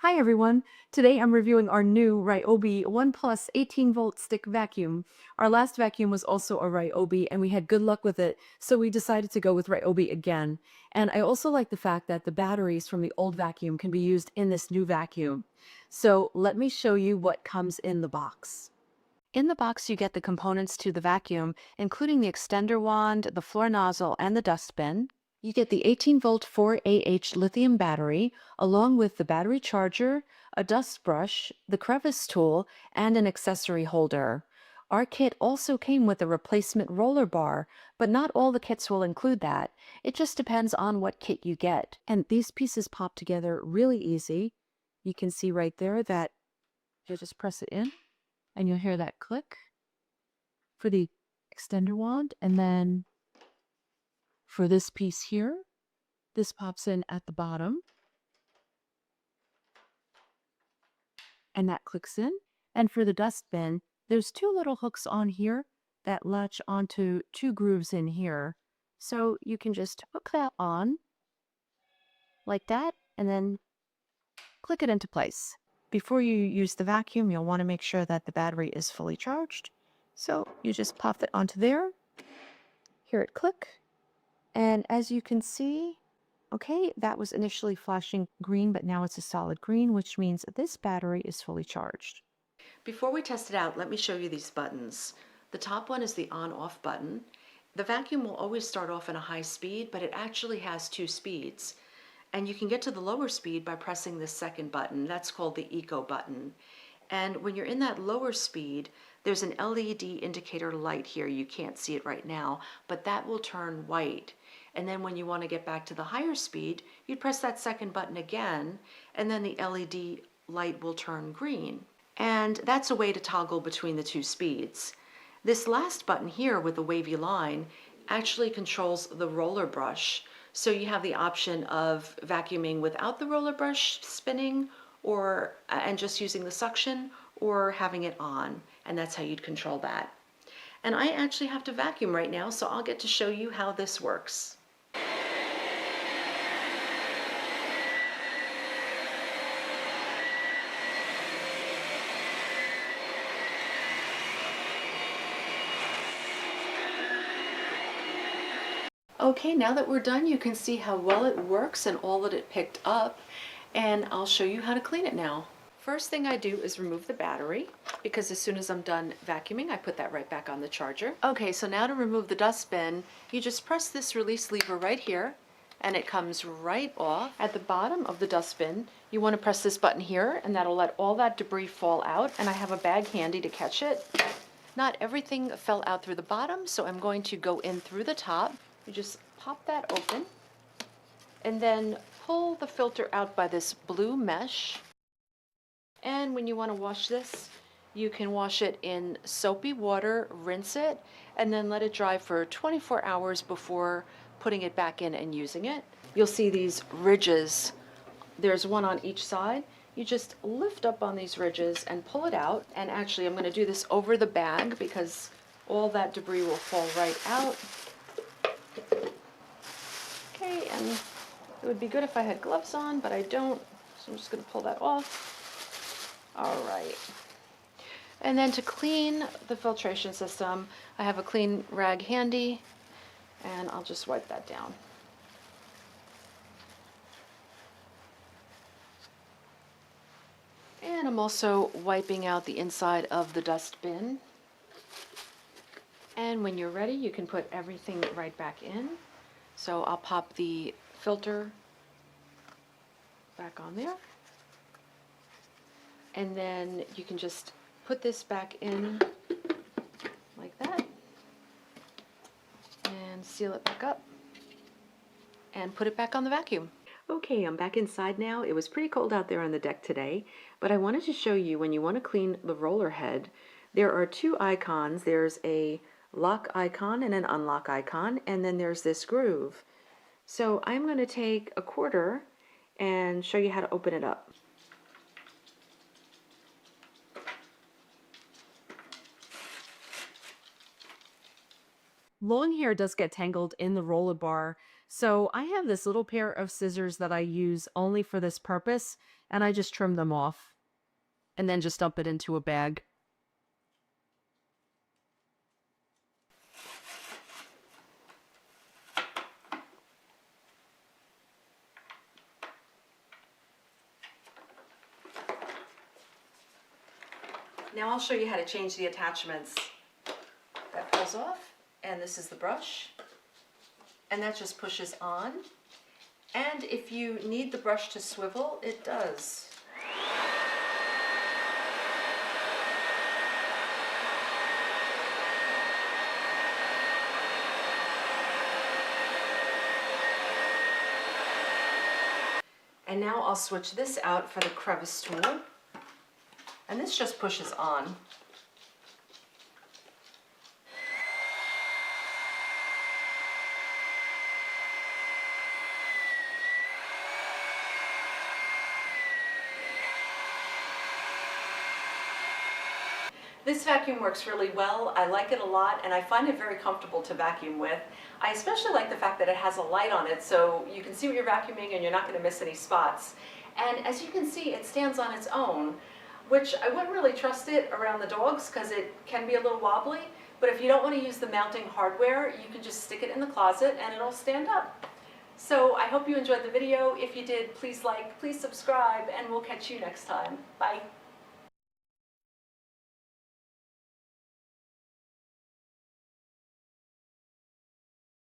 Hi everyone! Today I'm reviewing our new Ryobi One Plus 18-volt stick vacuum. Our last vacuum was also a Ryobi and we had good luck with it, so we decided to go with Ryobi again. And I also like the fact that the batteries from the old vacuum can be used in this new vacuum. So let me show you what comes in the box. In the box, you get the components to the vacuum, including the extender wand, the floor nozzle, and the dustbin. You get the 18-volt 4AH lithium battery, along with the battery charger, a dust brush, the crevice tool, and an accessory holder. Our kit also came with a replacement roller bar, but not all the kits will include that. It just depends on what kit you get. And these pieces pop together really easy. You can see right there that you just press it in and you'll hear that click for the extender wand. And then for this piece here, this pops in at the bottom and that clicks in. And for the dustbin, there's two little hooks on here that latch onto two grooves in here. So you can just hook that on like that and then click it into place. Before you use the vacuum, you'll want to make sure that the battery is fully charged. So you just pop it onto there, hear it click, and as you can see, okay, that was initially flashing green, but now it's a solid green, which means this battery is fully charged. Before we test it out, let me show you these buttons. The top one is the on-off button. The vacuum will always start off in a high speed, but it actually has two speeds. And you can get to the lower speed by pressing this second button. That's called the eco button. And when you're in that lower speed, there's an LED indicator light here. You can't see it right now, but that will turn white. And then when you want to get back to the higher speed, you'd press that second button again, and then the LED light will turn green. And that's a way to toggle between the two speeds. This last button here with the wavy line actually controls the roller brush. So you have the option of vacuuming without the roller brush spinning or and just using the suction, or having it on, and that's how you'd control that. And I actually have to vacuum right now, so I'll get to show you how this works. Okay, now that we're done, you can see how well it works and all that it picked up, and I'll show you how to clean it now. First thing I do is remove the battery, because as soon as I'm done vacuuming, I put that right back on the charger. Okay, so now to remove the dustbin, you just press this release lever right here, and it comes right off. At the bottom of the dustbin, you want to press this button here, and that'll let all that debris fall out, and I have a bag handy to catch it. Not everything fell out through the bottom, so I'm going to go in through the top. You just pop that open, and then pull the filter out by this blue mesh. And when you want to wash this, you can wash it in soapy water, rinse it, and then let it dry for 24 hours before putting it back in and using it. You'll see these ridges. There's one on each side. You just lift up on these ridges and pull it out. And actually, I'm going to do this over the bag because all that debris will fall right out. Okay, and it would be good if I had gloves on, but I don't, so I'm just going to pull that off. All right. And then to clean the filtration system, I have a clean rag handy, and I'll just wipe that down. And I'm also wiping out the inside of the dustbin. And when you're ready, you can put everything right back in. So I'll pop the filter back on there. And then you can just put this back in like that and seal it back up and put it back on the vacuum. Okay, I'm back inside now. It was pretty cold out there on the deck today, but I wanted to show you when you want to clean the roller head, there are two icons. There's a lock icon and an unlock icon, and then there's this groove. So I'm going to take a quarter and show you how to open it up. Long hair does get tangled in the roller bar, so I have this little pair of scissors that I use only for this purpose, and I just trim them off and then just dump it into a bag. Now I'll show you how to change the attachments. That pulls off, and this is the brush, and that just pushes on. And if you need the brush to swivel, it does. And now I'll switch this out for the crevice tool. And this just pushes on. This vacuum works really well. I like it a lot, and I find it very comfortable to vacuum with. I especially like the fact that it has a light on it, so you can see what you're vacuuming and you're not going to miss any spots. And as you can see, it stands on its own, which I wouldn't really trust it around the dogs because it can be a little wobbly. But if you don't want to use the mounting hardware, you can just stick it in the closet and it'll stand up. So I hope you enjoyed the video. If you did, please like, please subscribe, and we'll catch you next time. Bye.